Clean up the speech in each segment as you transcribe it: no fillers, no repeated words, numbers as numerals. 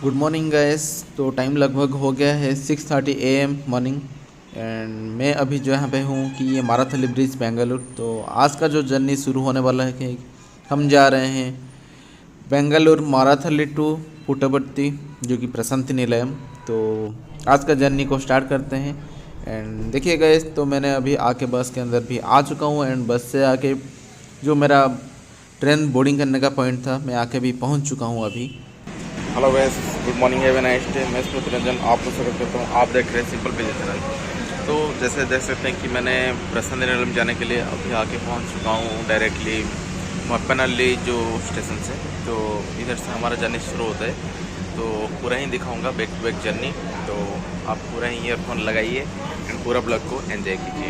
Good morning guys. तो time लगभग हो गया है 6:30 AM मॉर्निंग। एंड मैं अभी जो यहाँ पे हूँ कि ये माराथली ब्रिज बेंगलुरु। तो आज का जो जर्नी शुरू होने वाला है कि हम जा रहे हैं बेंगलुरु माराथली टू पुट्टपर्ती जो कि प्रशांति निलयम। तो आज का जर्नी को स्टार्ट करते हैं। एंड देखिए गाइस, तो मैंने अभी आके बस के अंदर भी आ चुका हूँ। एंड बस से आके जो मेरा ट्रेन बोर्डिंग करने का पॉइंट था, मैं आके भी पहुँच चुका हूँ अभी। Hello guys, good morning, have a nice day. मैं स्मित रंजन आपको स्वागत करता हूँ। आप देख रहे हैं सिंपल पेज चैनल। तो जैसे देख सकते हैं कि मैंने प्रशांति निलयम जाने के लिए अभी आके पहुँच चुका हूँ डायरेक्टली मप्पनहल्ली जो स्टेशन से। तो इधर से हमारा जर्नी शुरू होता है। तो पूरा ही दिखाऊँगा बैक टू बैक जर्नी। तो आप पूरा ही ईयरफोन लगाइए एंड पूरा ब्लॉग को एंजॉय कीजिए।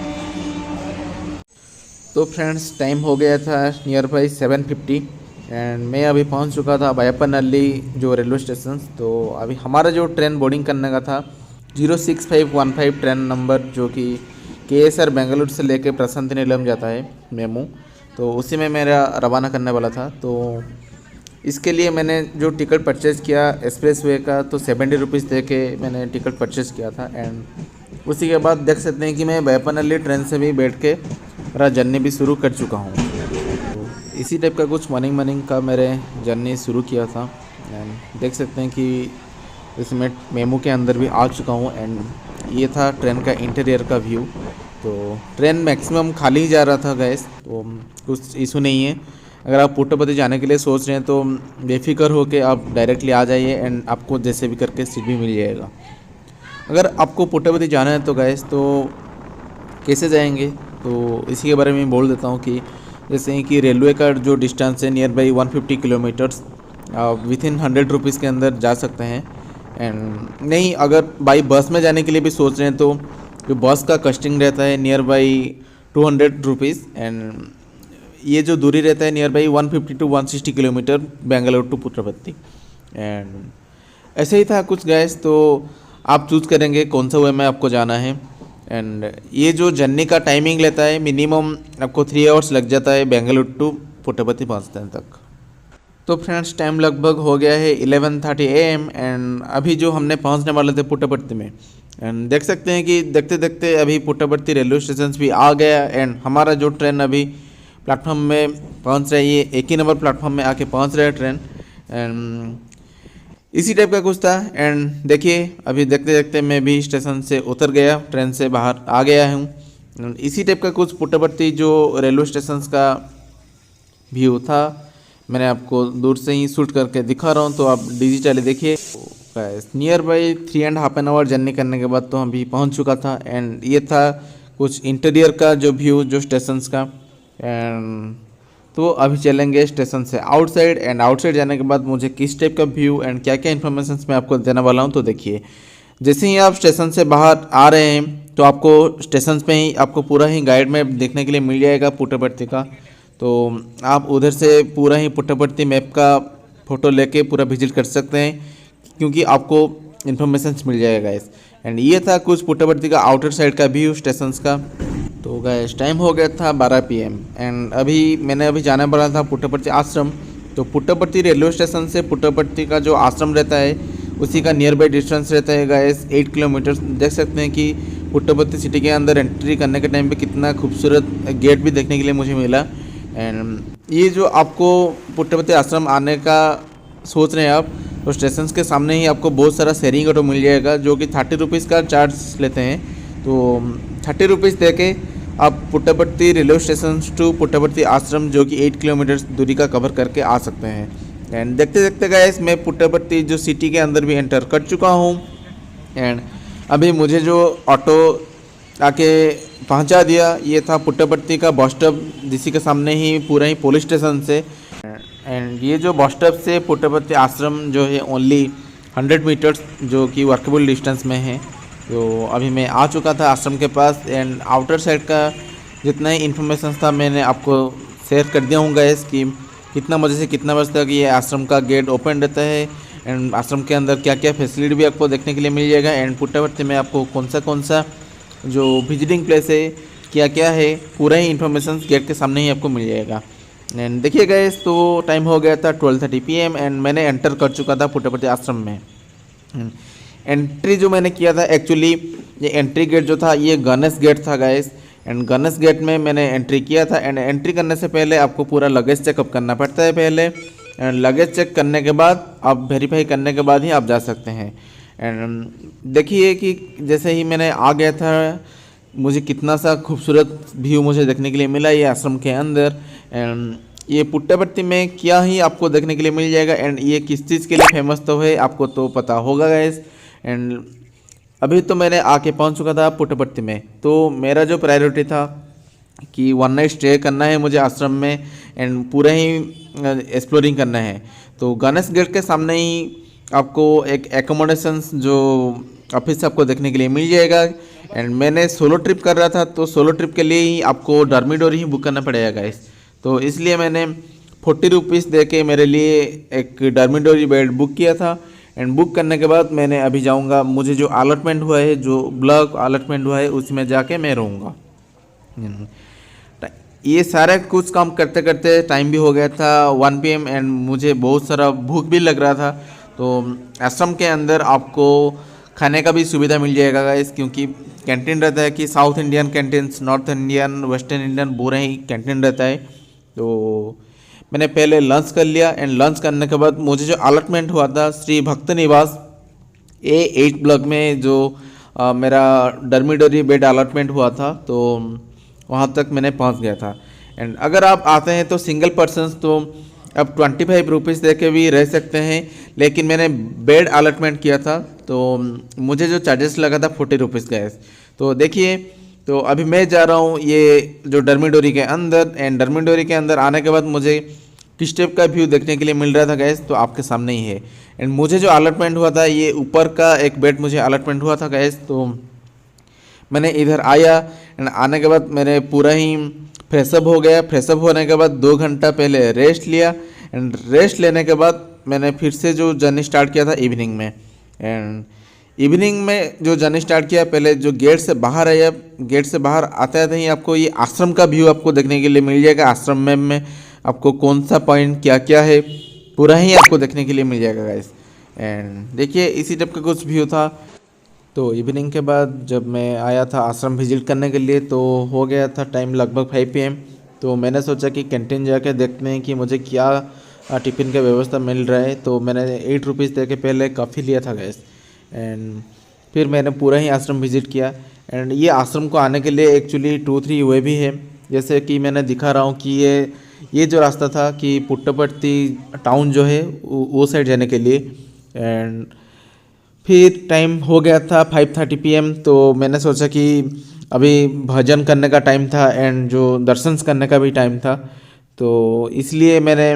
तो फ्रेंड्स, टाइम हो गया था नियर बाई 7:50 एंड मैं अभी पहुंच चुका था बायप्पनहल्ली जो रेलवे स्टेशन। तो अभी हमारा जो ट्रेन बोर्डिंग करने का था 06515 ट्रेन नंबर, जो कि KSR बेंगलुरु से लेके प्रशांति निलयम जाता है मेमू। तो उसी में मेरा रवाना करने वाला था। तो इसके लिए मैंने जो टिकट परचेज़ किया एक्सप्रेस वे का, तो 70 रुपीज़ दे के मैंने टिकट परचेज़ किया था। एंड उसी के बाद देख सकते हैं कि मैं बायप्पनहल्ली ट्रेन से भी बैठ के मेरा जर्नी भी शुरू कर चुका हूँ। तो इसी टाइप का कुछ मॉर्निंग का मेरे जर्नी शुरू किया था। एंड देख सकते हैं कि इसमें मेमू के अंदर भी आ चुका हूँ। एंड ये था ट्रेन का इंटीरियर का व्यू। तो ट्रेन मैक्सिमम खाली ही जा रहा था गैस, तो कुछ इशू नहीं है। अगर आप पुट्टपर्ती जाने के लिए सोच रहे हैं तो बेफिक्र होकर आप डायरेक्टली आ जाइए एंड आपको जैसे भी करके सीट भी मिल जाएगा। अगर आपको पुट्टपर्ती जाना है तो गैस, तो कैसे जाएंगे, तो इसी के बारे में बोल देता हूँ कि जैसे कि रेलवे का जो डिस्टेंस है nearby 150 kilometres, within 100 rupees के अंदर जा सकते हैं। एंड नहीं, अगर बाई बस में जाने के लिए भी सोच रहे हैं तो जो बस का कस्टिंग रहता है नियर बाई 200 रुपीज़। एंड ये जो दूरी रहता है nearby 150 to 160 kilometre Bengaluru to Puttaparthi. And ऐसे ही था कुछ गैस। तो आप चूज़ करेंगे कौन सा वे में आपको जाना है। एंड ये जो जर्नी का टाइमिंग लेता है, मिनिमम आपको 3 आवर्स लग जाता है बेंगलुरु टू पुट्टपर्ती पहुँचने तक। तो फ्रेंड्स, टाइम लगभग हो गया है 11:30 AM। एंड अभी जो हमने पहुँचने वाले थे पुट्टपर्ती में, एंड देख सकते हैं कि देखते देखते अभी पुट्टपर्ती रेलवे स्टेशन भी आ गया। एंड हमारा जो ट्रेन अभी प्लेटफॉर्म में पहुँच रही है, एक ही नंबर प्लेटफॉर्म में आके पहुँच रहा है ट्रेन। एंड इसी टाइप का कुछ था। एंड देखिए, अभी देखते देखते मैं भी स्टेशन से उतर गया, ट्रेन से बाहर आ गया हूँ। इसी टाइप का कुछ पुट्टपर्ती जो रेलवे स्टेशन का व्यू था, मैंने आपको दूर से ही शूट करके दिखा रहा हूँ। तो आप डिजिटली देखिए। नियर बाई 3.5 आवर जर्नी करने के बाद तो हम भी पहुँच चुका था। एंड ये था कुछ इंटीरियर का जो व्यू जो स्टेशन का। एंड तो अभी चलेंगे स्टेशन से आउटसाइड। एंड आउटसाइड जाने के बाद मुझे किस टाइप का व्यू एंड क्या क्या इन्फॉर्मेशन मैं आपको देने वाला हूँ। तो देखिए, जैसे ही आप स्टेशन से बाहर आ रहे हैं तो आपको स्टेशन पे ही आपको पूरा ही गाइड मैप देखने के लिए मिल जाएगा पुट्टपर्ती का। तो आप उधर से पूरा ही पुट्टपर्ती मैप का फ़ोटो लेके पूरा विजिट कर सकते हैं, क्योंकि आपको इन्फॉर्मेशन मिल जाएगा इस। एंड ये था कुछ पुट्टपर्ती का आउटर साइड का व्यू स्टेशन का। तो गैस, टाइम हो गया था 12 PM। एंड मैंने अभी जाने वाला था पुट्टपर्ती आश्रम। तो पुट्टपर्ती रेलवे स्टेशन से पुट्टपर्ती का जो आश्रम रहता है उसी का नियर बाई डिस्टेंस रहता है गैस 8 किलोमीटर। देख सकते हैं कि पुट्टपर्ती सिटी के अंदर एंट्री करने के टाइम पे कितना खूबसूरत गेट भी देखने के लिए मुझे मिला। एंड ये जो आपको पुट्टपर्ती आश्रम आने का सोच रहे हैं आप, तो स्टेशन के सामने ही आपको बहुत सारा शेयरिंग ऑटो मिल जाएगा जो कि 30 रुपीज़ का चार्ज लेते हैं। तो 30 रुपीज़ दे के आप Puttaparthi railway station to Puttaparthi ashram जो कि 8 किलोमीटर दूरी का कवर करके आ सकते हैं। एंड देखते देखते गाइस, मैं पुट्टपर्ती जो सिटी के अंदर भी एंटर कर चुका हूँ। एंड अभी मुझे जो ऑटो आके पहुँचा दिया, ये था पुट्टपर्ती का बस स्टॉप, जिसी के सामने ही पूरा ही पुलिस स्टेशन से। एंड ये जो बस स्टॉप से पुट्टपर्ती आश्रम जो है ओनली 100 मीटर्स जो कि वर्केबल डिस्टेंस में है। तो अभी मैं आ चुका था आश्रम के पास। एंड आउटर साइड का जितना ही इन्फॉर्मेशन था मैंने आपको शेयर कर दिया हूँ गैस, कि कितना बजे से कितना बजे तक ये आश्रम का गेट ओपन रहता है। एंड आश्रम के अंदर क्या क्या फैसिलिटी भी आपको देखने के लिए मिल जाएगा। एंड पुट्टपर्ती में आपको कौन सा जो विजिटिंग प्लेस है, क्या क्या है, पूरा ही इन्फॉर्मेशन गेट के सामने ही आपको मिल जाएगा। एंड देखिए गाइस, तो टाइम हो गया था 12:30 PM। एंड मैंने एंटर कर चुका था पुट्टपर्ती आश्रम में। एंट्री जो मैंने किया था एक्चुअली, ये एंट्री गेट जो था ये गणेश गेट था गाइस। एंड गणेश गेट में मैंने एंट्री किया था। एंड एंट्री करने से पहले आपको पूरा लगेज चेकअप करना पड़ता है पहले। एंड लगेज चेक करने के बाद आप वेरीफाई करने के बाद ही आप जा सकते हैं। एंड देखिए कि जैसे ही मैंने आ गया था, मुझे कितना सा खूबसूरत व्यू मुझे देखने के लिए मिला ये आश्रम के अंदर। एंड ये पुट्टपर्ती में क्या ही आपको देखने के लिए मिल जाएगा। एंड ये किस चीज़ के लिए फेमस तो है आपको तो पता होगा गाइस। एंड अभी तो मैंने आके पहुंच चुका था पुट्टपर्ती में, तो मेरा जो प्रायोरिटी था कि 1 नाइट स्टे करना है मुझे आश्रम में एंड पूरा ही एक्सप्लोरिंग करना है। तो गणेश गेट के सामने ही आपको एक एकोमोडेशंस जो ऑफिस आपको देखने के लिए मिल जाएगा। एंड मैंने सोलो ट्रिप कर रहा था, तो सोलो ट्रिप के लिए ही आपको डॉर्मिटोरी ही बुक करना पड़ेगा गाइस। तो इसलिए मैंने 40 रुपीज़ दे के मेरे लिए एक डॉर्मिटोरी बेड बुक किया था। एंड बुक करने के बाद मैंने अभी जाऊंगा, मुझे जो अलॉटमेंट हुआ है, जो ब्लॉक अलॉटमेंट हुआ है उसमें जाके मैं रहूँगा। ये सारा कुछ काम करते करते टाइम भी हो गया था 1 PM एंड मुझे बहुत सारा भूख भी लग रहा था। तो आश्रम के अंदर आपको खाने का भी सुविधा मिल जाएगा गाइस, क्योंकि कैंटीन रहता है कि south Indian canteen, north Indian, western Indian पूरा ही कैंटीन रहता है। तो मैंने पहले लंच कर लिया। एंड लंच करने के बाद मुझे जो अलॉटमेंट हुआ था श्री भक्त निवास A8 ब्लॉक में जो मेरा डॉर्मिटोरी बेड अलॉटमेंट हुआ था, तो वहाँ तक मैंने पहुँच गया था। एंड अगर आप आते हैं तो सिंगल पर्सन्स तो अब 25 रुपीज़ दे के भी रह सकते हैं, लेकिन मैंने बेड अलॉटमेंट किया था तो मुझे जो चार्जेस लगा था 40 रुपीज़ गैस। तो देखिए, तो अभी मैं जा रहा हूँ ये जो डॉर्मिटोरी के अंदर। एंड डॉर्मिटोरी के अंदर आने के बाद मुझे किस टाइप का व्यू देखने के लिए मिल रहा था गैस, तो आपके सामने ही है। एंड मुझे जो अलॉटमेंट हुआ था ये ऊपर का एक बेड मुझे अलॉटमेंट हुआ था गैस। तो मैंने इधर आया एंड आने के बाद मैंने पूरा ही फ्रेशअप हो गया। फ्रेशअप होने के बाद 2 घंटा पहले रेस्ट लिया। एंड रेस्ट लेने के बाद मैंने फिर से जो जर्नी स्टार्ट किया था इवनिंग में। एंड इवनिंग में जो जर्नी स्टार्ट किया, पहले जो गेट से बाहर आया, गेट से बाहर आते आते ही आपको ये आश्रम का व्यू आपको देखने के लिए मिल जाएगा। आश्रम में आपको कौन सा पॉइंट क्या क्या है पूरा ही आपको देखने के लिए मिल जाएगा गाइस। एंड देखिए इसी टाइप का कुछ व्यू था। तो इवनिंग के बाद जब मैं आया था आश्रम विजिट करने के लिए, तो हो गया था टाइम लगभग 5 PM। तो मैंने सोचा कि कैंटीन जाके देखते हैं कि मुझे क्या टिफ़िन का व्यवस्था मिल रहा है। तो मैंने 8 रुपीज़ दे के पहले कॉफ़ी लिया था गैस। एंड फिर मैंने पूरा ही आश्रम विजिट किया। एंड ये आश्रम को आने के लिए एक्चुअली 2-3 वे भी है, जैसे कि मैंने दिखा रहा हूँ कि ये जो रास्ता था कि पुट्टपर्ती टाउन जो है वो साइड जाने के लिए। एंड फिर टाइम हो गया था 5:30 PM। तो मैंने सोचा कि अभी भजन करने का टाइम था एंड जो दर्शन करने का भी टाइम था, तो इसलिए मैंने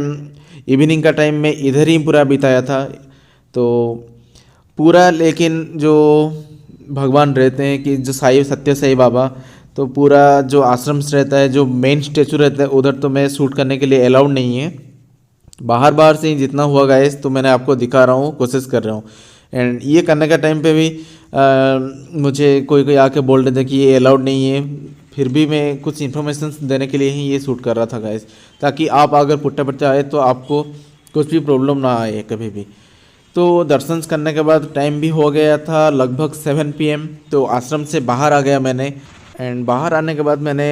इवनिंग का टाइम में इधर ही पूरा बिताया था। तो पूरा, लेकिन जो भगवान रहते हैं कि जो सत्य साई बाबा, तो पूरा जो आश्रम रहता है, जो मेन स्टेचू रहता है, उधर तो मैं शूट करने के लिए अलाउड नहीं है। बाहर से ही जितना हुआ गाइस तो मैंने आपको दिखा रहा हूँ, कोशिश कर रहा हूँ। एंड ये करने का टाइम पे भी मुझे कोई आके बोल रहे थे कि ये अलाउड नहीं है, फिर भी मैं कुछ इन्फॉर्मेशन देने के लिए ही ये शूट कर रहा था गाइस, ताकि आप अगर पुट्टपर्ती आए तो आपको कुछ भी प्रॉब्लम ना आए कभी भी। तो दर्शन करने के बाद टाइम भी हो गया था लगभग 7 PM। तो आश्रम से बाहर आ गया मैंने। एंड बाहर आने के बाद मैंने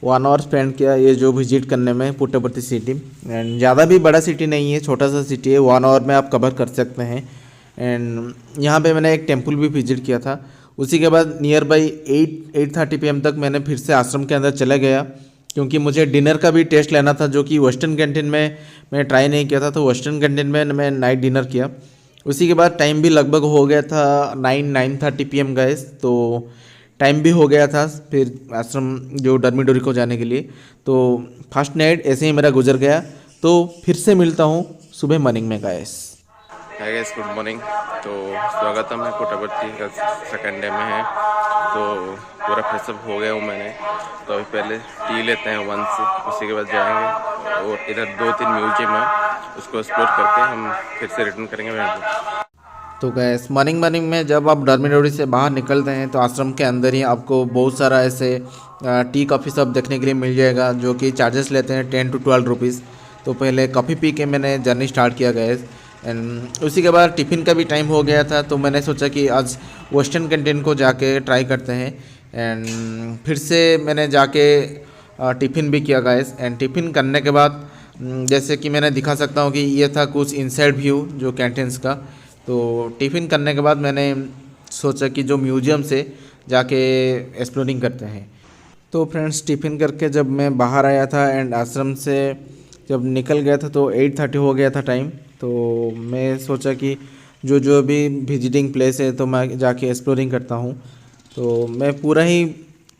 1 आवर स्पेंड किया ये जो विजिट करने में पुट्टपर्ती सिटी। एंड ज़्यादा भी बड़ा सिटी नहीं है, छोटा सा सिटी है, 1 आवर में आप कवर कर सकते हैं। एंड यहाँ पे मैंने एक टेम्पल भी विजिट किया था। उसी के बाद नियर बाई 8:30 PM तक मैंने फिर से आश्रम के अंदर चला गया, क्योंकि मुझे डिनर का भी टेस्ट लेना था, जो कि वेस्टर्न कैंटीन में मैं ट्राई नहीं किया था। तो वेस्टर्न कैंटीन में मैं नाइट डिनर किया। उसी के बाद टाइम भी लगभग हो गया था 9:30 PM गाइस। तो टाइम भी हो गया था फिर आश्रम जो डॉर्मिटोरी को जाने के लिए। तो फर्स्ट नाइट ऐसे ही मेरा गुजर गया। तो फिर से मिलता हूँ सुबह मॉर्निंग में guys. Hi guys, good morning. तो स्वागतम है, पुट्टपर्ती का सेकंड डे में है। तो पूरा फ्रेशअप हो गया हूँ मैंने। तो अभी पहले टी लेते हैं 1 से, उसी के बाद जाएंगे और इधर 2-3 म्यूजियम है, उसको एक्सप्लोर करके हम फिर से रिटर्न करेंगे वहाँ। तो गैस मॉर्निंग में जब आप डॉर्मिटोरी से बाहर निकलते हैं तो आश्रम के अंदर ही आपको बहुत सारा ऐसे टी कॉफ़ी सब देखने के लिए मिल जाएगा, जो कि चार्जेस लेते हैं 10 to 12 रुपीज़। तो पहले कॉफ़ी पी के मैंने जर्नी स्टार्ट किया गैस। एंड उसी के बाद टिफ़िन का भी टाइम हो गया था, तो मैंने सोचा कि आज वेस्टर्न कैंटीन को जाके ट्राई करते हैं। एंड फिर से मैंने जाके टिफ़िन भी किया गाइस। एंड टिफ़िन करने के बाद जैसे कि मैंने दिखा सकता हूँ कि ये था कुछ इनसाइड व्यू जो कैंटीन्स का। तो टिफ़िन करने के बाद मैंने सोचा कि जो म्यूज़ियम से जाके एक्सप्लोरिंग करते हैं। तो फ्रेंड्स, टिफ़िन करके जब मैं बाहर आया था एंड आश्रम से जब निकल गया था तो 8:30 हो गया था टाइम। तो मैं सोचा कि जो जो भी विजिटिंग प्लेस है तो मैं जाके एक्सप्लोरिंग करता हूँ। तो मैं पूरा ही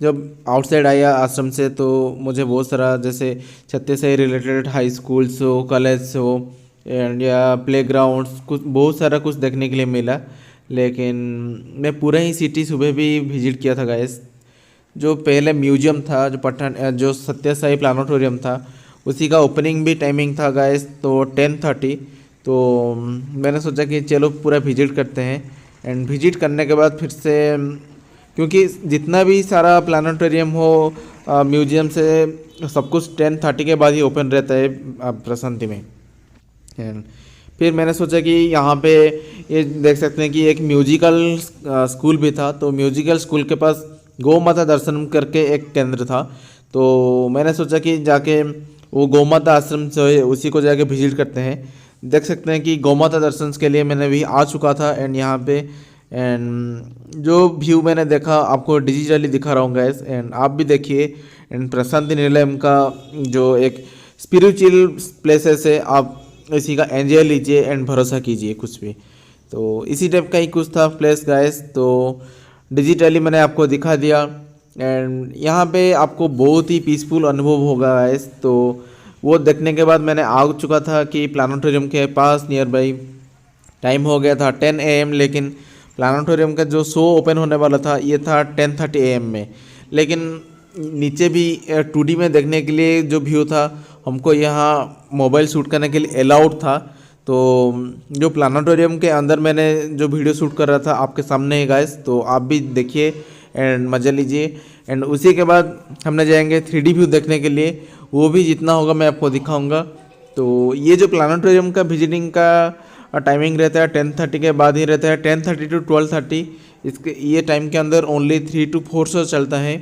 जब आउटसाइड आया आश्रम से तो मुझे बहुत सारा जैसे छत्तीस से रिलेटेड हाई स्कूल्स हो, कॉलेज हो एंड या प्लेग्राउंड्स कुछ बहुत सारा कुछ देखने के लिए मिला। लेकिन मैं पूरा ही सिटी सुबह भी विजिट किया था गाइस। जो पहले म्यूजियम था जो सत्य साई प्लानिटोरियम था, उसी का ओपनिंग भी टाइमिंग था गाइस तो 10:30। तो मैंने सोचा कि चलो पूरा विजिट करते हैं। एंड विजिट करने के बाद फिर से क्योंकि जितना भी सारा प्लानिटोरियम हो म्यूजियम से सब कुछ 10:30 के बाद ही ओपन रहता है प्रशांति में। एंड फिर मैंने सोचा कि यहाँ पे ये देख सकते हैं कि एक म्यूजिकल स्कूल भी था। तो म्यूजिकल स्कूल के पास गौ माता दर्शन करके एक केंद्र था। तो मैंने सोचा कि जाके वो गौ माता आश्रम जो है उसी को जाके विजिट करते हैं। देख सकते हैं कि गौ माता दर्शन के लिए मैंने भी आ चुका था। एंड यहाँ पे एंड जो व्यू मैंने देखा आपको डिजिटली दिखा रहा हूँ गाइस, एंड आप भी देखिए। एंड प्रशांति निलयम का जो एक स्पिरिचुअल प्लेसेस है, आप इसी का एंजॉय लीजिए एंड भरोसा कीजिए कुछ भी। तो इसी टाइप का ही कुछ था प्लेस गाइस। तो डिजिटली मैंने आपको दिखा दिया एंड यहाँ पे आपको बहुत ही पीसफुल अनुभव होगा गाइस। तो वो देखने के बाद मैंने आ चुका था कि प्लानिटोरियम के पास नियर बाई टाइम हो गया था 10 AM। लेकिन प्लानिटोरियम का जो शो ओपन होने वाला था ये था 10:30 AM में। लेकिन नीचे भी 2D में देखने के लिए जो व्यू था हमको यहाँ मोबाइल शूट करने के लिए अलाउड था। तो जो प्लानिटोरियम के अंदर मैंने जो वीडियो शूट कर रहा था आपके सामने है गाइस, तो आप भी देखिए एंड मज़ा लीजिए। एंड उसी के बाद हमने जाएंगे 3D व्यू देखने के लिए, वो भी जितना होगा मैं आपको दिखाऊंगा। तो ये जो प्लानिटोरियम का विजिटिंग का टाइमिंग रहता है 10:30 के बाद ही रहता है, 10:30 to 12:30। इसके ये टाइम के अंदर ओनली 3 to 4 शो चलता है।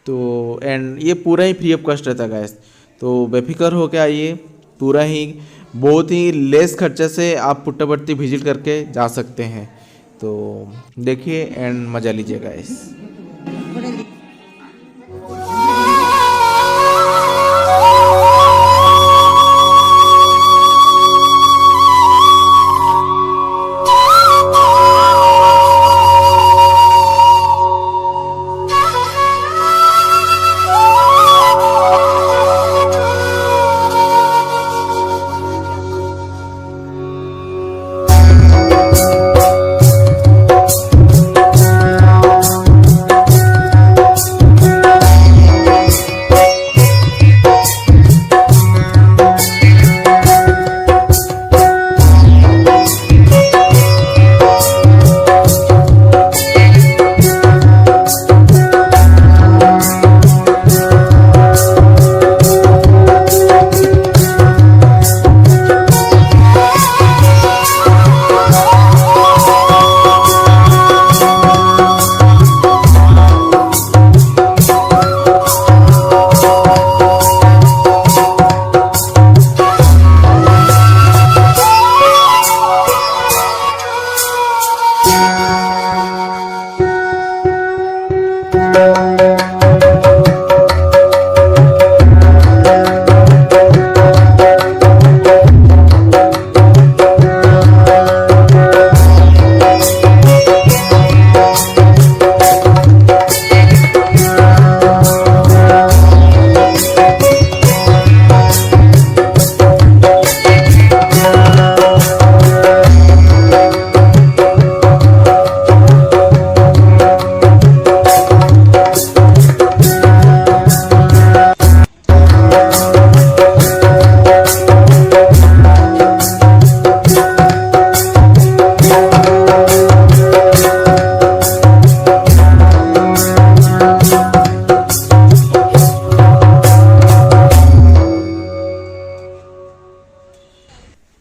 तो एंड ये पूरा ही फ्री ऑफ कॉस्ट रहता है गाइस। तो बेफिक्र होकर आइए, पूरा ही बहुत ही लेस खर्चे से आप पुट्टपर्ती विजिट करके जा सकते हैं। तो देखिए एंड मज़ा लीजिए गाइस।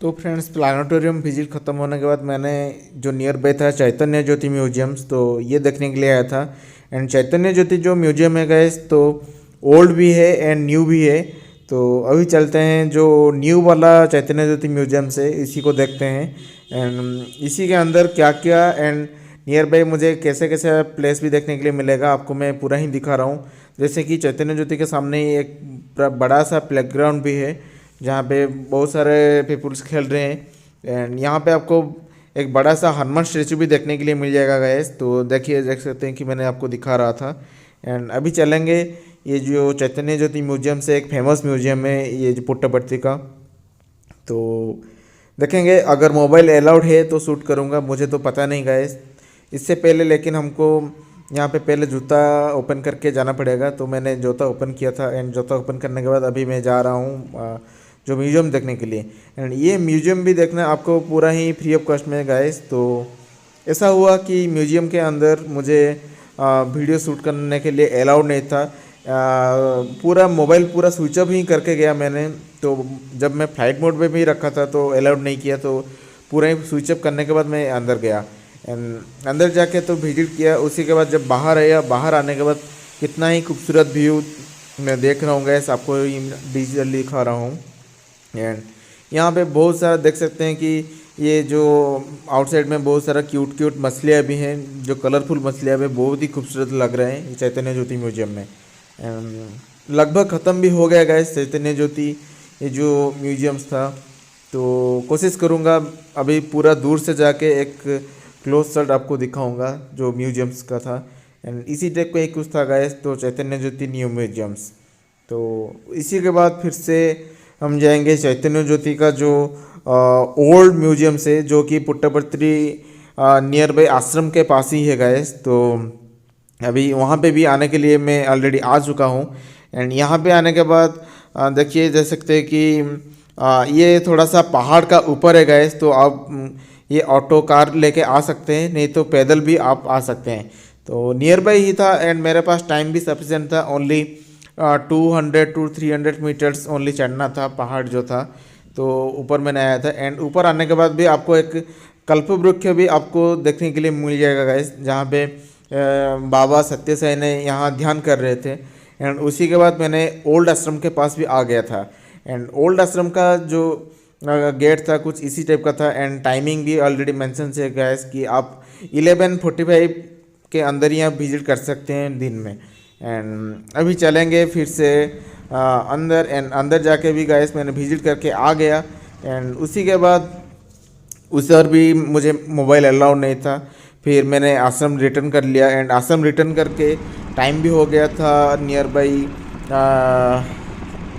तो फ्रेंड्स प्लानिटोरियम विजिट ख़त्म होने के बाद मैंने जो नियर बाय था चैतन्य ज्योति म्यूजियम्स, तो ये देखने के लिए आया था। एंड चैतन्य ज्योति जो म्यूजियम है गाइस, तो ओल्ड भी है एंड न्यू भी है। तो अभी चलते हैं जो न्यू वाला चैतन्य ज्योति म्यूजियम से, इसी को देखते हैं एंड इसी के अंदर क्या क्या एंड नियर बाय मुझे कैसे कैसे प्लेस भी देखने के लिए मिलेगा, आपको मैं पूरा ही दिखा रहा हूँ। जैसे कि चैतन्य ज्योति के सामने ही एक बड़ा सा प्लेग्राउंड भी है जहाँ पे बहुत सारे पीपुल्स खेल रहे हैं। एंड यहाँ पे आपको एक बड़ा सा हनुमान स्टैचू भी देखने के लिए मिल जाएगा गैस। तो देखिए, देख सकते हैं कि मैंने आपको दिखा रहा था। एंड अभी चलेंगे ये जो चैतन्य ज्योति म्यूजियम से एक फेमस म्यूजियम है ये जो पुट्टपर्ती का, तो देखेंगे। अगर मोबाइल अलाउड है तो शूट करूँगा, मुझे तो पता नहीं गैस। इससे पहले लेकिन हमको यहाँ पे पहले जूता ओपन करके जाना पड़ेगा, तो मैंने जूता ओपन किया था। एंड जूता ओपन करने के बाद अभी मैं जा रहा हूँ जो म्यूजियम देखने के लिए। एंड ये म्यूजियम भी देखना आपको पूरा ही फ्री ऑफ कॉस्ट में गाइस। तो ऐसा हुआ कि म्यूजियम के अंदर मुझे वीडियो शूट करने के लिए अलाउड नहीं था। पूरा मोबाइल पूरा स्विच ऑफ ही करके गया मैंने। तो जब मैं फ्लाइट मोड पे भी रखा था तो अलाउड नहीं किया, तो पूरा ही स्विच ऑफ करने के बाद मैं अंदर गया। एंड अंदर जाके तो विजिट किया। उसी के बाद जब बाहर आया, बाहर आने के बाद कितना ही खूबसूरत व्यू मैं देख रहा हूँ गैस, आपको डिजिटली दिखा रहा हूँ। एंड यहाँ पे बहुत सारा देख सकते हैं कि ये जो आउटसाइड में बहुत सारा क्यूट क्यूट मछलियाँ भी हैं, जो कलरफुल मछलियाँ भी बहुत ही खूबसूरत लग रहे हैं चैतन्य ज्योति म्यूजियम में। लगभग ख़त्म भी हो गया गैस चैतन्य ज्योति ये जो म्यूजियम्स था। तो कोशिश करूँगा अभी पूरा दूर से जाके एक क्लोज शॉट आपको दिखाऊंगा जो म्यूजियम्स का था। एंड इसी टाइप का एक कुछ था गैस, तो चैतन्य ज्योति न्यू म्यूजियम्स। तो इसी के बाद फिर से हम जाएंगे चैतन्य ज्योति का जो ओल्ड म्यूजियम से, जो कि पुट्टपर्ती नियर बाय आश्रम के पास ही है गैस। तो अभी वहाँ पे भी आने के लिए मैं ऑलरेडी आ चुका हूँ। एंड यहाँ पे आने के बाद देखिए, देख सकते हैं कि ये थोड़ा सा पहाड़ का ऊपर है गैस। तो आप ये ऑटो कार लेके आ सकते हैं, नहीं तो पैदल भी आप आ सकते हैं। तो नियर बाय ही था एंड मेरे पास टाइम भी सफिशिएंट था। ओनली 200 to 300 मीटर्स ओनली चढ़ना था पहाड़ जो था, तो ऊपर मैंने आया था। एंड ऊपर आने के बाद भी आपको एक कल्प वृक्ष भी आपको देखने के लिए मिल जाएगा गैस, जहाँ पे बाबा सत्य साई ने यहाँ ध्यान कर रहे थे। एंड उसी के बाद मैंने ओल्ड आश्रम के पास भी आ गया था। एंड ओल्ड आश्रम का जो गेट था कुछ इसी टाइप का था। एंड टाइमिंग भी ऑलरेडी मेंशन है गैस कि आप 11:45 के अंदर ही आप विजिट कर सकते हैं दिन में। एंड अभी चलेंगे फिर से अंदर। एंड अंदर जाके भी गैस मैंने विजिट करके आ गया। एंड उसी के बाद उधर भी मुझे मोबाइल अलाउड नहीं था, फिर मैंने आश्रम रिटर्न कर लिया। एंड आश्रम रिटर्न करके टाइम भी हो गया था near by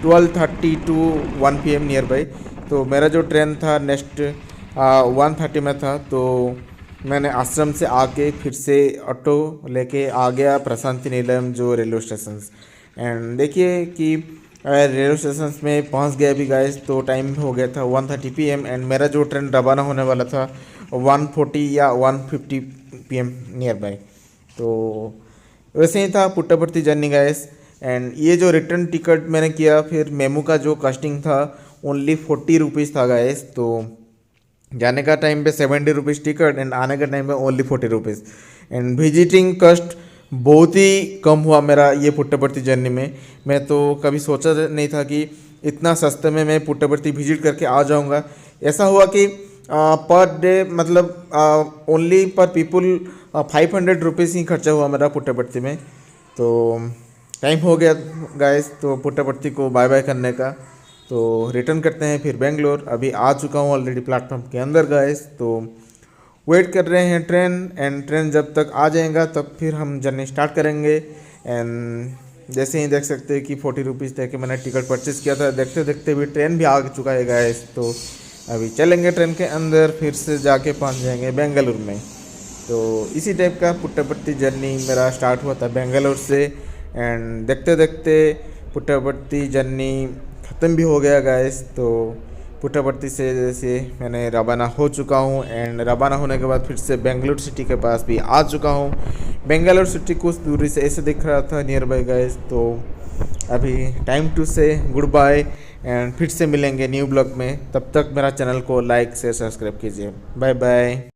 12:30 to 1 PM near by. तो मेरा जो ट्रेन था नेक्स्ट 1:30 में था। तो मैंने आश्रम से आके फिर से ऑटो लेके आ गया प्रशांति निलयम जो रेलवे स्टेशन। एंड देखिए कि रेलवे स्टेशन में पहुंच गया भी गाइस। तो टाइम हो गया था 1:30 PM एंड मेरा जो ट्रेन रवाना होने वाला था 1:40 या 1:50 PM नियर बाय। तो वैसे ही था पुट्टपर्ती जर्नी गाइस। एंड ये जो रिटर्न टिकट मैंने किया, फिर मेमू का जो कॉस्टिंग था ओनली 40 रुपीज़ था गाइस। तो जाने का टाइम पे 70 रुपीज़ टिकट एंड आने का टाइम पे only 40 rupees. And visiting cost बहुत ही कम हुआ मेरा ये पुट्टपर्ती जर्नी में। मैं तो कभी सोचा नहीं था कि इतना सस्ते में मैं पुट्टपर्ती विजिट करके आ जाऊंगा। ऐसा हुआ कि पर डे मतलब ओनली पर पीपल 500 रुपीज़ ही खर्चा हुआ मेरा पुट्टपर्ती में। तो टाइम हो गया गाइस तो पुट्टपर्ती को बाय बाय करने का। तो रिटर्न करते हैं फिर बेंगलोर। अभी आ चुका हूँ ऑलरेडी प्लेटफॉर्म के अंदर गाइस। तो वेट कर रहे हैं ट्रेन। एंड ट्रेन जब तक आ जाएगा तब फिर हम जर्नी स्टार्ट करेंगे। एंड जैसे ही देख सकते हैं कि 40 रुपीज़ दे के मैंने टिकट परचेज़ किया था, देखते देखते भी ट्रेन भी आ चुका है गाइस। तो अभी चलेंगे ट्रेन के अंदर, फिर से जाके पहुंच जाएंगे बेंगलुरु में। तो इसी टाइप का पुट्टपर्ती जर्नी मेरा स्टार्ट हुआ था बेंगलुरु से। एंड देखते देखते पुट्टपर्ती जर्नी ख़त्म भी हो गया गाइस। तो पुट्टपर्ती से जैसे मैंने रवाना हो चुका हूँ। एंड रवाना होने के बाद फिर से बेंगलुरु सिटी के पास भी आ चुका हूँ। बेंगलुरु सिटी कुछ दूरी से ऐसे दिख रहा था नियर बाय गाइस। तो अभी time to say goodbye and फिर से मिलेंगे न्यू ब्लॉग में। तब तक मेरा चैनल को लाइक से सब्सक्राइब कीजिए। Bye bye.